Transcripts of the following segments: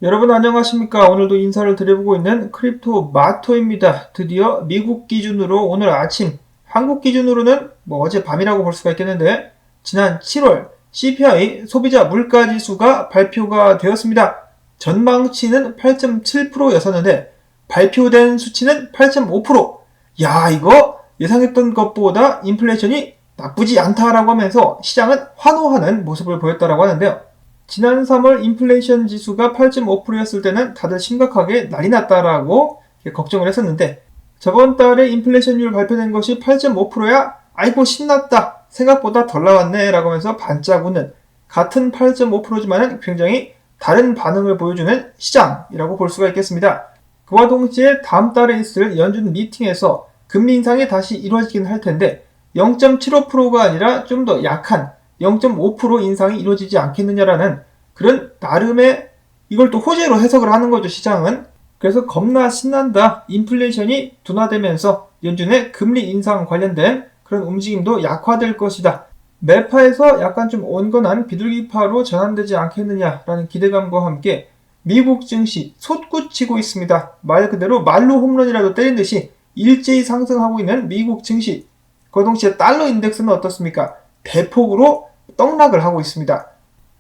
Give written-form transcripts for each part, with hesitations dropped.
여러분 안녕하십니까? 오늘도 인사를 드려보고 있는 크립토 마토입니다. 드디어 미국 기준으로 오늘 아침, 한국 기준으로는 어제 밤이라고 볼 수가 있겠는데 지난 7월 CPI 소비자 물가지수가 발표가 되었습니다. 전망치는 8.7%였었는데 발표된 수치는 8.5%. 야, 이거 예상했던 것보다 인플레이션이 나쁘지 않다라고 하면서 시장은 환호하는 모습을 보였다라고 하는데요. 지난 3월 인플레이션 지수가 8.5%였을 때는 다들 심각하게 난리 났다라고 걱정을 했었는데 저번 달에 인플레이션율 발표된 것이 8.5%야? 아이고 신났다. 생각보다 덜 나왔네 라고 하면서 반짝 웃는 같은 8.5%지만은 굉장히 다른 반응을 보여주는 시장이라고 볼 수가 있겠습니다. 그와 동시에 다음 달에 있을 연준 미팅에서 금리 인상이 다시 이루어지긴 할 텐데 0.75%가 아니라 좀 더 약한 0.5% 인상이 이루어지지 않겠느냐라는 그런 나름의 이걸 또 호재로 해석을 하는 거죠, 시장은. 그래서 겁나 신난다. 인플레이션이 둔화되면서 연준의 금리 인상 관련된 그런 움직임도 약화될 것이다. 매파에서 약간 좀 온건한 비둘기파로 전환되지 않겠느냐라는 기대감과 함께 미국 증시 솟구치고 있습니다. 말 그대로 말로 홈런이라도 때린 듯이 일제히 상승하고 있는 미국 증시. 그 동시에 달러 인덱스는 어떻습니까? 대폭으로 떡락을 하고 있습니다.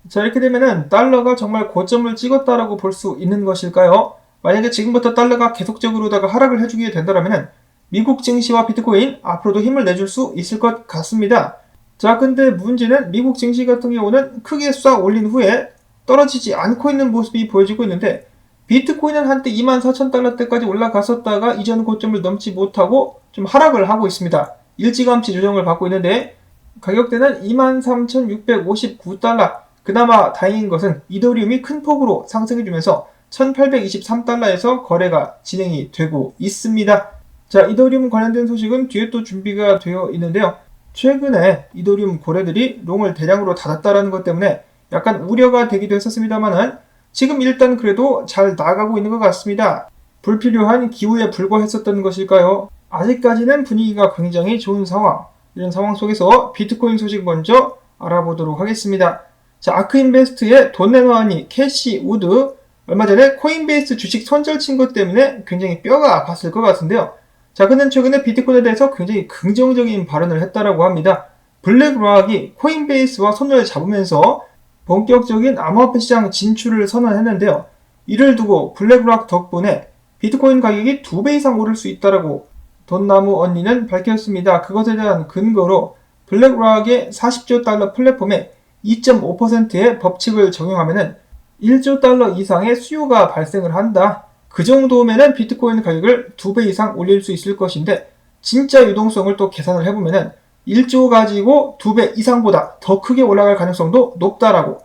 자, 이렇게 되면은 달러가 정말 고점을 찍었다라고 볼 수 있는 것일까요? 만약에 지금부터 달러가 계속적으로다가 하락을 해주게 된다면은 미국 증시와 비트코인 앞으로도 힘을 내줄 수 있을 것 같습니다. 자, 근데 문제는 미국 증시 같은 경우는 크게 쏴 올린 후에 떨어지지 않고 있는 모습이 보여지고 있는데 비트코인은 한때 24,000달러대까지 올라갔었다가 이전 고점을 넘지 못하고 좀 하락을 하고 있습니다. 일찌감치 조정을 받고 있는데 가격대는 23,659달러. 그나마 다행인 것은 이더리움이 큰 폭으로 상승해주면서 1823달러에서 거래가 진행이 되고 있습니다. 자, 이더리움 관련된 소식은 뒤에 또 준비가 되어 있는데요. 최근에 이더리움 거래들이 롱을 대량으로 닫았다라는 것 때문에 약간 우려가 되기도 했었습니다만은 지금 일단 그래도 잘 나가고 있는 것 같습니다. 불필요한 기우에 불과했었던 것일까요? 아직까지는 분위기가 굉장히 좋은 상황. 이런 상황 속에서 비트코인 소식 먼저 알아보도록 하겠습니다. 자, 아크인베스트의 돈 내놔하니 캐시 우드 얼마 전에 코인베이스 주식 손절 친 것 때문에 굉장히 뼈가 아팠을 것 같은데요. 자, 그는 최근에 비트코인에 대해서 굉장히 긍정적인 발언을 했다라고 합니다. 블랙락이 코인베이스와 손을 잡으면서 본격적인 암호화폐 시장 진출을 선언했는데요. 이를 두고 블랙락 덕분에 비트코인 가격이 2배 이상 오를 수 있다라고 돈나무 언니는 밝혔습니다. 그것에 대한 근거로 블랙락의 40조 달러 플랫폼에 2.5%의 법칙을 적용하면 1조 달러 이상의 수요가 발생을 한다. 그 정도면은 비트코인 가격을 2배 이상 올릴 수 있을 것인데 진짜 유동성을 또 계산을 해보면은 1조 가지고 2배 이상보다 더 크게 올라갈 가능성도 높다라고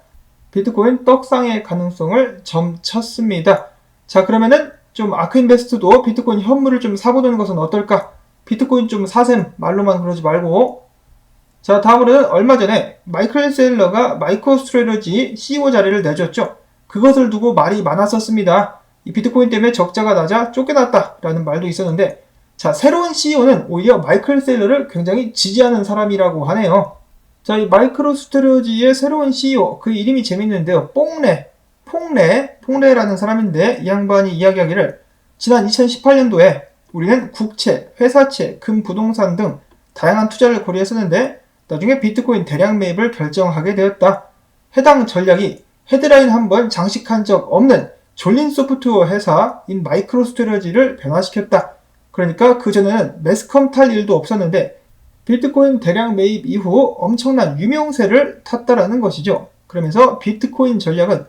비트코인 떡상의 가능성을 점쳤습니다. 자, 그러면은 좀 아크인베스트도 비트코인 현물을 좀 사보는 것은 어떨까? 비트코인 좀 사셈 말로만 그러지 말고. 자, 다음으로는 얼마 전에 마이클 셀러가 마이크로스트래러지 CEO 자리를 내줬죠. 그것을 두고 말이 많았었습니다. 이 비트코인 때문에 적자가 나자 쫓겨났다라는 말도 있었는데 자, 새로운 CEO는 오히려 마이클 셀러를 굉장히 지지하는 사람이라고 하네요. 자, 이 마이크로스트래러지의 새로운 CEO 그 이름이 재밌는데요. 퐁레라는 사람인데 이 양반이 이야기하기를 지난 2018년도에 우리는 국채, 회사채, 금부동산 등 다양한 투자를 고려했었는데 나중에 비트코인 대량 매입을 결정하게 되었다. 해당 전략이 헤드라인 한번 장식한 적 없는 졸린 소프트웨어 회사인 마이크로스트래러지를 변화시켰다. 그러니까 그전에는 매스컴 탈 일도 없었는데 비트코인 대량 매입 이후 엄청난 유명세를 탔다라는 것이죠. 그러면서 비트코인 전략은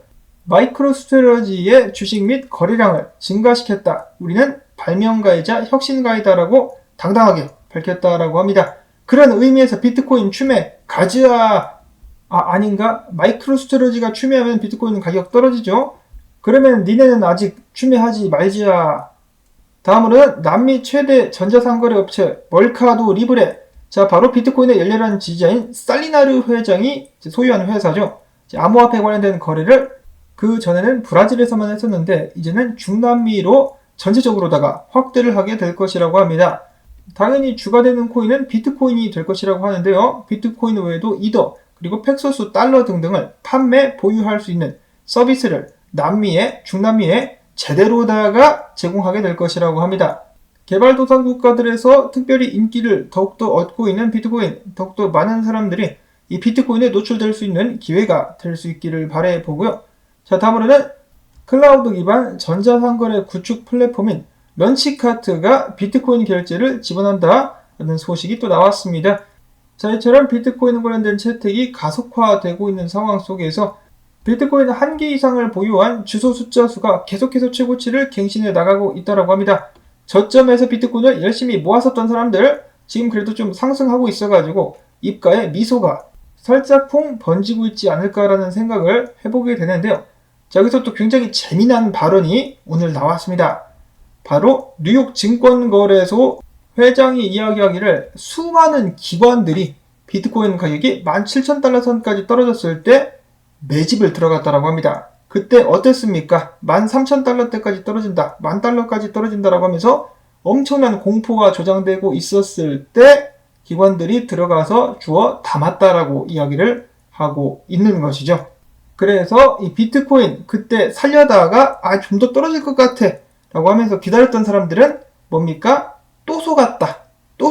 마이크로스트래러지의 주식 및 거래량을 증가시켰다. 우리는 발명가이자 혁신가이다라고 당당하게 밝혔다라고 합니다. 그런 의미에서 비트코인 추매 가즈아 아닌가? 마이크로스트래러지가 추매하면 비트코인 가격 떨어지죠? 그러면 니네는 아직 추매하지 말지야. 다음으로는 남미 최대 전자상거래 업체 멀카도 리브레. 자, 바로 비트코인의 열렬한 지지자인 살리나르 회장이 소유하는 회사죠. 암호화폐 관련된 거래를 그 전에는 브라질에서만 했었는데 이제는 중남미로 전체적으로다가 확대를 하게 될 것이라고 합니다. 당연히 주가 되는 코인은 비트코인이 될 것이라고 하는데요. 비트코인 외에도 이더 그리고 팩소스 달러 등등을 판매, 보유할 수 있는 서비스를 남미에, 중남미에 제대로다가 제공하게 될 것이라고 합니다. 개발도상 국가들에서 특별히 인기를 더욱더 얻고 있는 비트코인, 더욱더 많은 사람들이 이 비트코인에 노출될 수 있는 기회가 될 수 있기를 바라보고요. 자, 다음으로는 클라우드 기반 전자상거래 구축 플랫폼인 런치카트가 비트코인 결제를 지원한다 라는 소식이 또 나왔습니다. 자, 이처럼 비트코인 관련된 채택이 가속화되고 있는 상황 속에서 비트코인 1개 이상을 보유한 주소 숫자 수가 계속해서 최고치를 갱신해 나가고 있다고 합니다. 저점에서 비트코인을 열심히 모았었던 사람들 지금 그래도 좀 상승하고 있어가지고 입가에 미소가 살짝쿵 번지고 있지 않을까라는 생각을 해보게 되는데요. 자, 여기서 또 굉장히 재미난 발언이 오늘 나왔습니다. 바로 뉴욕 증권거래소 회장이 이야기하기를 수많은 기관들이 비트코인 가격이 17,000달러 선까지 떨어졌을 때 매집을 들어갔다고 합니다. 그때 어땠습니까? 13,000달러대까지 떨어진다, 10,000달러까지 떨어진다라고 하면서 엄청난 공포가 조장되고 있었을 때 기관들이 들어가서 주워 담았다라고 이야기를 하고 있는 것이죠. 그래서 이 비트코인 그때 살려다가 좀 더 떨어질 것 같아 라고 하면서 기다렸던 사람들은 뭡니까? 또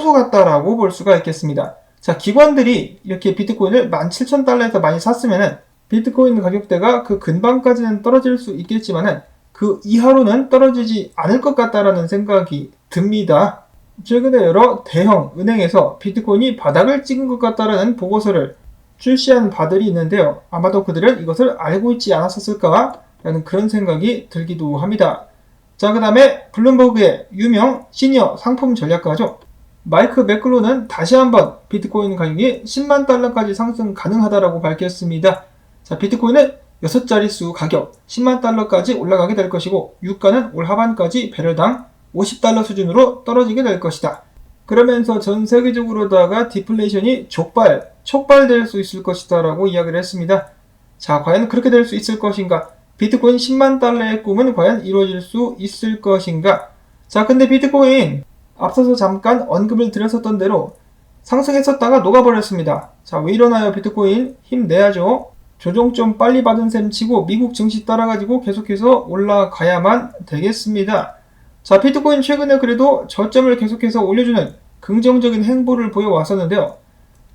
속았다라고 볼 수가 있겠습니다. 자, 기관들이 이렇게 비트코인을 17,000달러에서 많이 샀으면은 비트코인 가격대가 그 근방까지는 떨어질 수 있겠지만은 그 이하로는 떨어지지 않을 것 같다라는 생각이 듭니다. 최근에 여러 대형 은행에서 비트코인이 바닥을 찍은 것 같다라는 보고서를 출시한 바들이 있는데요. 아마도 그들은 이것을 알고 있지 않았었을까라는 그런 생각이 들기도 합니다. 자, 그 다음에 블룸버그의 유명 시니어 상품 전략가죠. 마이크 매클로는 다시 한번 비트코인 가격이 10만 달러까지 상승 가능하다라고 밝혔습니다. 자, 비트코인은 6자릿수 가격 10만 달러까지 올라가게 될 것이고 유가는 올 하반까지 배럴당 50달러 수준으로 떨어지게 될 것이다. 그러면서 전 세계적으로다가 디플레이션이 촉발될 수 있을 것이다 라고 이야기를 했습니다. 자, 과연 그렇게 될 수 있을 것인가? 비트코인 10만 달러의 꿈은 과연 이루어질 수 있을 것인가? 자, 근데 비트코인 앞서서 잠깐 언급을 드렸었던 대로 상승했었다가 녹아버렸습니다. 자, 왜 이러나요? 비트코인 힘내야죠. 조정 좀 빨리 받은 셈 치고 미국 증시 따라가지고 계속해서 올라가야만 되겠습니다. 자, 비트코인 최근에 그래도 저점을 계속해서 올려주는 긍정적인 행보를 보여왔었는데요.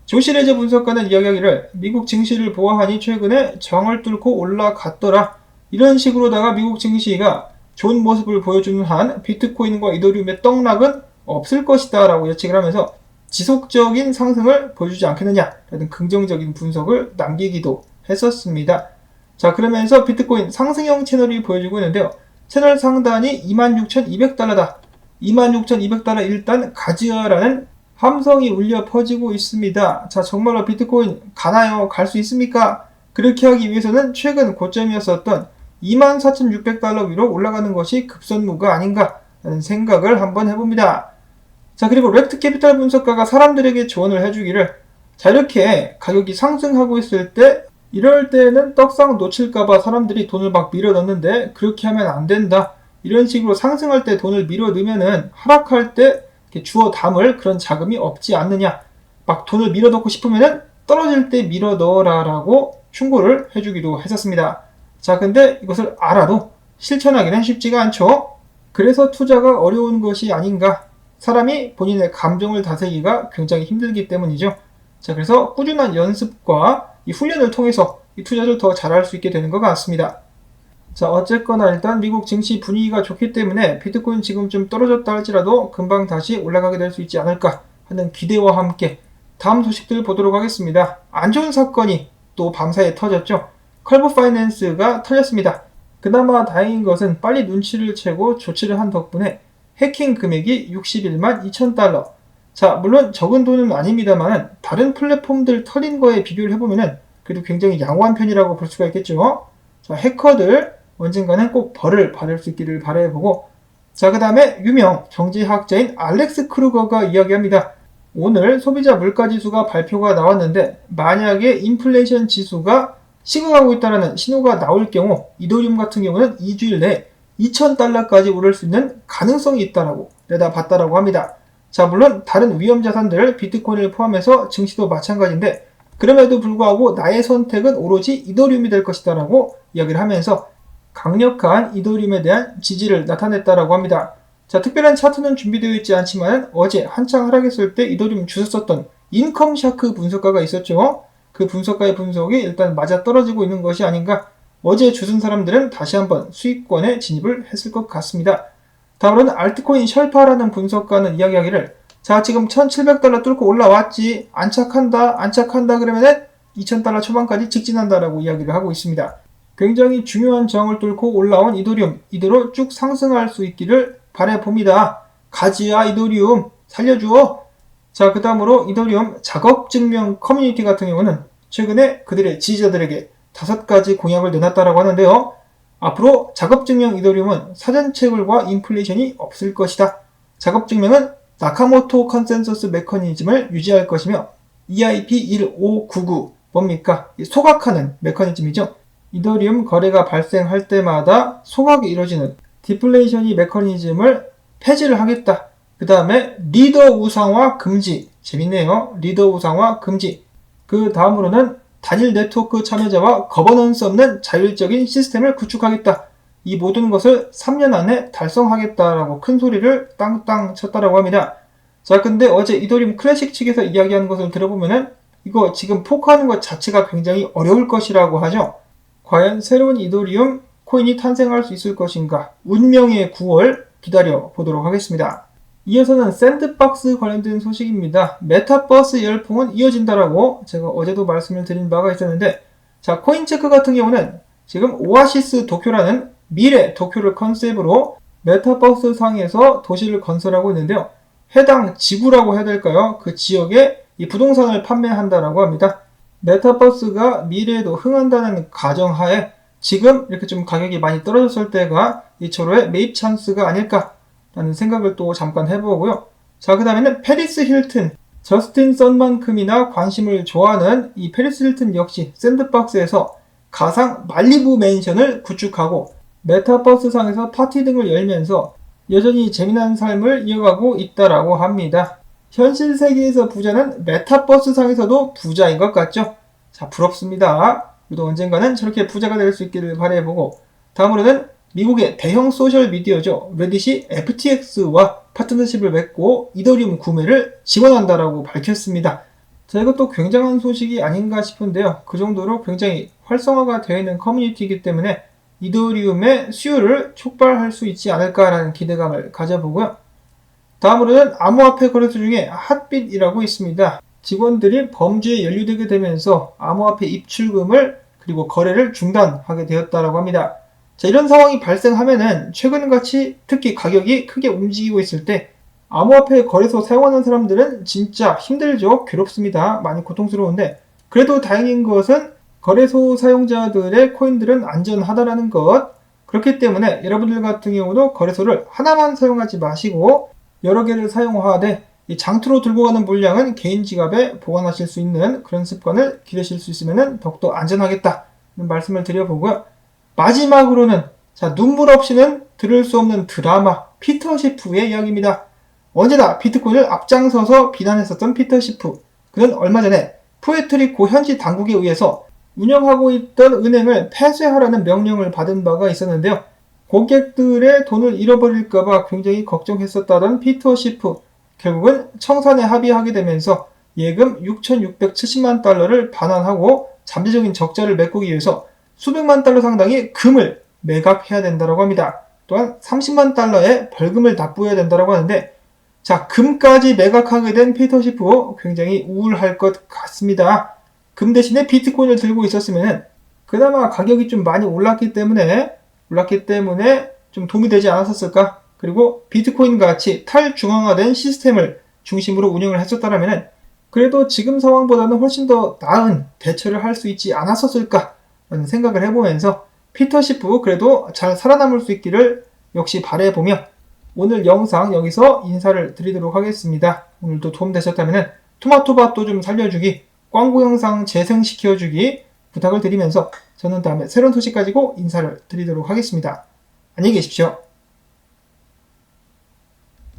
조시레저 분석가는 이야기하기를 미국 증시를 보아하니 최근에 정을 뚫고 올라갔더라. 이런 식으로다가 미국 증시가 좋은 모습을 보여주는 한 비트코인과 이더리움의 떡락은 없을 것이다 라고 예측을 하면서 지속적인 상승을 보여주지 않겠느냐라는 긍정적인 분석을 남기기도 했었습니다. 자, 그러면서 비트코인 상승형 채널이 보여지고 있는데요. 채널 상단이 26,200달러다. 26,200달러 일단 가지어라는 함성이 울려 퍼지고 있습니다. 자, 정말로 비트코인 가나요? 갈 수 있습니까? 그렇게 하기 위해서는 최근 고점이었었던 24,600달러 위로 올라가는 것이 급선무가 아닌가 라는 생각을 한번 해봅니다. 자, 그리고 렉트 캐피탈 분석가가 사람들에게 조언을 해주기를 자, 이렇게 가격이 상승하고 있을 때 이럴 때는 떡상 놓칠까봐 사람들이 돈을 막 밀어 넣는데 그렇게 하면 안 된다. 이런 식으로 상승할 때 돈을 밀어 넣으면은 하락할 때 이렇게 주워 담을 그런 자금이 없지 않느냐. 막 돈을 밀어 넣고 싶으면은 떨어질 때 밀어 넣어라 라고 충고를 해주기도 했었습니다. 자, 근데 이것을 알아도 실천하기는 쉽지가 않죠. 그래서 투자가 어려운 것이 아닌가. 사람이 본인의 감정을 다스리기가 굉장히 힘들기 때문이죠. 자, 그래서 꾸준한 연습과 이 훈련을 통해서 이 투자를 더 잘할 수 있게 되는 것 같습니다. 자, 어쨌거나 일단 미국 증시 분위기가 좋기 때문에 비트코인 지금 좀 떨어졌다 할지라도 금방 다시 올라가게 될 수 있지 않을까 하는 기대와 함께 다음 소식들 보도록 하겠습니다. 안 좋은 사건이 또 밤사이에 터졌죠. 컬브 파이낸스가 털렸습니다. 그나마 다행인 것은 빨리 눈치를 채고 조치를 한 덕분에 해킹 금액이 61만 2천 달러. 자, 물론 적은 돈은 아닙니다만 다른 플랫폼들 털린 거에 비교를 해보면 그래도 굉장히 양호한 편이라고 볼 수가 있겠죠. 자, 해커들 언젠가는 꼭 벌을 받을 수 있기를 바라보고, 자, 그 다음에 유명 경제학자인 알렉스 크루거가 이야기합니다. 오늘 소비자 물가지수가 발표가 나왔는데 만약에 인플레이션 지수가 식어가고 있다는 신호가 나올 경우 이더리움 같은 경우는 2주일 내에 2,000달러까지 오를 수 있는 가능성이 있다라고 내다봤다라고 합니다. 자, 물론 다른 위험 자산들 비트코인을 포함해서 증시도 마찬가지인데 그럼에도 불구하고 나의 선택은 오로지 이더리움이 될 것이다 라고 이야기를 하면서 강력한 이더리움에 대한 지지를 나타냈다라고 합니다. 자, 특별한 차트는 준비되어 있지 않지만 어제 한창 하락했을 때 이더리움 주셨었던 인컴샤크 분석가가 있었죠. 그 분석가의 분석이 일단 맞아떨어지고 있는 것이 아닌가. 어제 주선 사람들은 다시 한번 수익권에 진입을 했을 것 같습니다. 다음으로는 알트코인 셜파라는 분석가는 이야기하기를, 자, 지금 1700달러 뚫고 올라왔지, 안착한다 그러면은 2000달러 초반까지 직진한다라고 이야기를 하고 있습니다. 굉장히 중요한 저항을 뚫고 올라온 이더리움, 이대로 쭉 상승할 수 있기를 바라봅니다. 가지야 이더리움, 살려주어. 자, 그 다음으로 이더리움 작업증명 커뮤니티 같은 경우는 최근에 그들의 지지자들에게 5가지 공약을 내놨다라고 하는데요. 앞으로 작업증명 이더리움은 사전채굴과 인플레이션이 없을 것이다. 작업증명은 나카모토 컨센서스 메커니즘을 유지할 것이며 EIP1599 뭡니까? 소각하는 메커니즘이죠. 이더리움 거래가 발생할 때마다 소각이 이루어지는 디플레이션이 메커니즘을 폐지를 하겠다. 그 다음에 리더 우상화 금지. 재밌네요. 리더 우상화 금지. 그 다음으로는 단일 네트워크 참여자와 거버넌스 없는 자율적인 시스템을 구축하겠다. 이 모든 것을 3년 안에 달성하겠다라고 큰 소리를 땅땅 쳤다라고 합니다. 자, 근데 어제 이더리움 클래식 측에서 이야기하는 것을 들어보면은 이거 지금 포크하는 것 자체가 굉장히 어려울 것이라고 하죠. 과연 새로운 이더리움 코인이 탄생할 수 있을 것인가? 운명의 9월 기다려 보도록 하겠습니다. 이어서는 샌드박스 관련된 소식입니다. 메타버스 열풍은 이어진다라고 제가 어제도 말씀을 드린 바가 있었는데, 자, 코인체크 같은 경우는 지금 오아시스 도쿄라는 미래 도쿄를 컨셉으로 메타버스 상에서 도시를 건설하고 있는데요. 해당 지구라고 해야 될까요? 그 지역에 이 부동산을 판매한다라고 합니다. 메타버스가 미래에도 흥한다는 가정하에 지금 이렇게 좀 가격이 많이 떨어졌을 때가 이처로의 매입 찬스가 아닐까라는 생각을 또 잠깐 해보고요. 자, 그 다음에는 페리스 힐튼, 저스틴 썬만큼이나 관심을 좋아하는 이 페리스 힐튼 역시 샌드박스에서 가상 말리부 맨션을 구축하고 메타버스 상에서 파티 등을 열면서 여전히 재미난 삶을 이어가고 있다라고 합니다. 현실 세계에서 부자는 메타버스 상에서도 부자인 것 같죠? 자, 부럽습니다. 우리도 언젠가는 저렇게 부자가 될 수 있기를 바라보고, 다음으로는 미국의 대형 소셜 미디어죠. 레딧이 FTX와 파트너십을 맺고 이더리움 구매를 지원한다라고 밝혔습니다. 자, 이것도 굉장한 소식이 아닌가 싶은데요. 그 정도로 굉장히 활성화가 되어 있는 커뮤니티이기 때문에 이더리움의 수요를 촉발할 수 있지 않을까라는 기대감을 가져보고요. 다음으로는 암호화폐 거래소 중에 핫빗이라고 있습니다. 직원들이 범죄에 연루되게 되면서 암호화폐 입출금을 그리고 거래를 중단하게 되었다고 합니다. 자, 이런 상황이 발생하면은 최근같이 특히 가격이 크게 움직이고 있을 때 암호화폐 거래소 사용하는 사람들은 진짜 힘들죠. 괴롭습니다. 많이 고통스러운데, 그래도 다행인 것은 거래소 사용자들의 코인들은 안전하다라는 것. 그렇기 때문에 여러분들 같은 경우도 거래소를 하나만 사용하지 마시고 여러 개를 사용하되 이 장투로 들고 가는 물량은 개인 지갑에 보관하실 수 있는 그런 습관을 기르실 수 있으면 더욱더 안전하겠다는 말씀을 드려보고요. 마지막으로는, 자, 눈물 없이는 들을 수 없는 드라마 피터 시프의 이야기입니다. 언제나 비트코인을 앞장서서 비난했었던 피터 시프. 그는 얼마 전에 푸에르토리코 현지 당국에 의해서 운영하고 있던 은행을 폐쇄하라는 명령을 받은 바가 있었는데요. 고객들의 돈을 잃어버릴까봐 굉장히 걱정했었다던 피터 시프. 결국은 청산에 합의하게 되면서 예금 6,670만 달러를 반환하고 잠재적인 적자를 메꾸기 위해서 수백만 달러 상당의 금을 매각해야 된다고 합니다. 또한 30만 달러의 벌금을 납부해야 된다고 하는데, 자, 금까지 매각하게 된 피터 시프 굉장히 우울할 것 같습니다. 금 대신에 비트코인을 들고 있었으면 그나마 가격이 좀 많이 올랐기 때문에 좀 도움이 되지 않았었을까? 그리고 비트코인 같이 탈중앙화된 시스템을 중심으로 운영을 했었다면 그래도 지금 상황보다는 훨씬 더 나은 대처를 할 수 있지 않았었을까? 라는 생각을 해보면서 피터 시프 그래도 잘 살아남을 수 있기를 역시 바라보며 오늘 영상 여기서 인사를 드리도록 하겠습니다. 오늘도 도움되셨다면 토마토밭도 좀 살려주기, 광고 영상 재생시켜주기 부탁을 드리면서 저는 다음에 새로운 소식 가지고 인사를 드리도록 하겠습니다. 안녕히 계십시오.